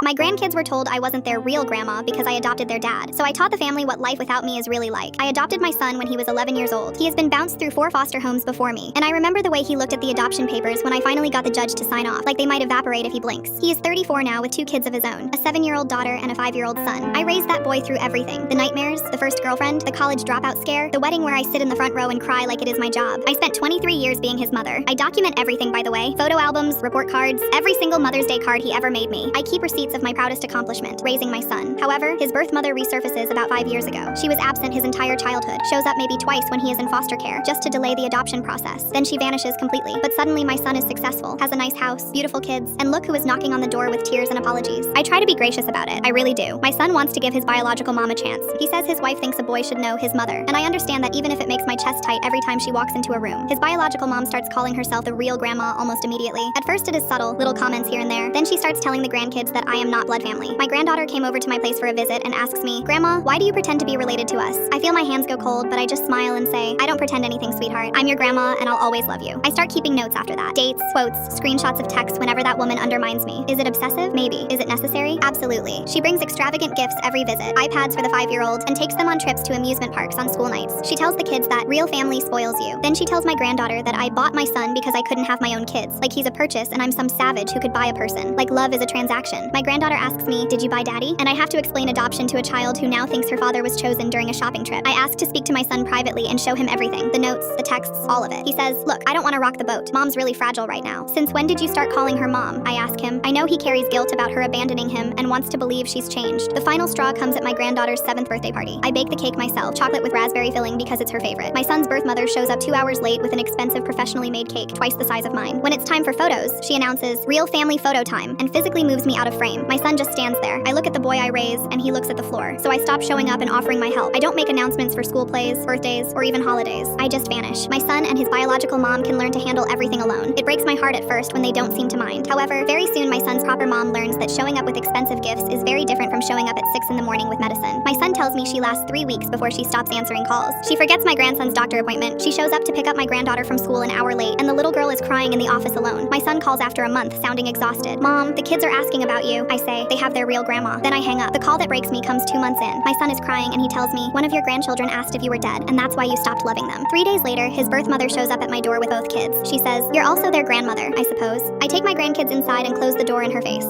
My grandkids were told I wasn't their real grandma because I adopted their dad, so I taught the family what life without me is really like. I adopted my son when he was 11 years old. He has been bounced through 4 foster homes before me, and I remember the way he looked at the adoption papers when I finally got the judge to sign off, like they might evaporate if he blinks. He is 34 now with 2 kids of his own, a 7-year-old daughter and a 5-year-old son. I raised that boy through everything. The nightmares, the first girlfriend, the college dropout scare, the wedding where I sit in the front row and cry like it is my job. I spent 23 years being his mother. I document everything, by the way. Photo albums, report cards, every single Mother's Day card he ever made me. I keep receipts of my proudest accomplishment, raising my son. However, his birth mother resurfaces about 5 years ago. She was absent his entire childhood, shows up maybe twice when he is in foster care, just to delay the adoption process. Then she vanishes completely. But suddenly my son is successful, has a nice house, beautiful kids, and look who is knocking on the door with tears and apologies. I try to be gracious about it, I really do. My son wants to give his biological mom a chance. He says his wife thinks a boy should know his mother, and I understand that even if it makes my chest tight every time she walks into a room. His biological mom starts calling herself the real grandma almost immediately. At first it is subtle, little comments here and there. Then she starts telling the grandkids that I am not blood family. My granddaughter came over to my place for a visit and asks me, "Grandma, why do you pretend to be related to us?" I feel my hands go cold, but I just smile and say, "I don't pretend anything, sweetheart. I'm your grandma and I'll always love you." I start keeping notes after that. Dates, quotes, screenshots of texts whenever that woman undermines me. Is it obsessive? Maybe. Is it necessary? Absolutely. She brings extravagant gifts every visit, iPads for the 5-year-old, and takes them on trips to amusement parks on school nights. She tells the kids that real family spoils you. Then she tells my granddaughter that I bought my son because I couldn't have my own kids, like he's a purchase and I'm some savage who could buy a person, like love is a transaction. My granddaughter asks me, "Did you buy daddy?" And I have to explain adoption to a child who now thinks her father was chosen during a shopping trip. I ask to speak to my son privately and show him everything, the notes, the texts, all of it. He says, "Look, I don't want to rock the boat. Mom's really fragile right now." "Since when did you start calling her mom?" I ask him. I know he carries guilt about her abandoning him and wants to believe she's changed. The final straw comes at my granddaughter's 7th birthday party. I bake the cake myself, chocolate with raspberry filling because it's her favorite. My son's birth mother shows up 2 hours late with an expensive professionally made cake, twice the size of mine. When it's time for photos, she announces, "Real family photo time," and physically moves me out of frame. My son just stands there. I look at the boy I raise, and he looks at the floor. So I stop showing up and offering my help. I don't make announcements for school plays, birthdays, or even holidays. I just vanish. My son and his biological mom can learn to handle everything alone. It breaks my heart at first when they don't seem to mind. However, very soon my son's proper mom learns that showing up with expensive gifts is very different from showing up at 6 in the morning with medicine. My son tells me she lasts 3 weeks before she stops answering calls. She forgets my grandson's doctor appointment. She shows up to pick up my granddaughter from school an hour late, and the little girl is crying in the office alone. My son calls after a month, sounding exhausted. "Mom, the kids are asking about you." I say, "They have their real grandma." Then I hang up. The call that breaks me comes 2 months in. My son is crying and he tells me, "One of your grandchildren asked if you were dead, and that's why you stopped loving them." 3 days later, his birth mother shows up at my door with both kids. She says, "You're also their grandmother, I suppose." I take my grandkids inside and close the door in her face.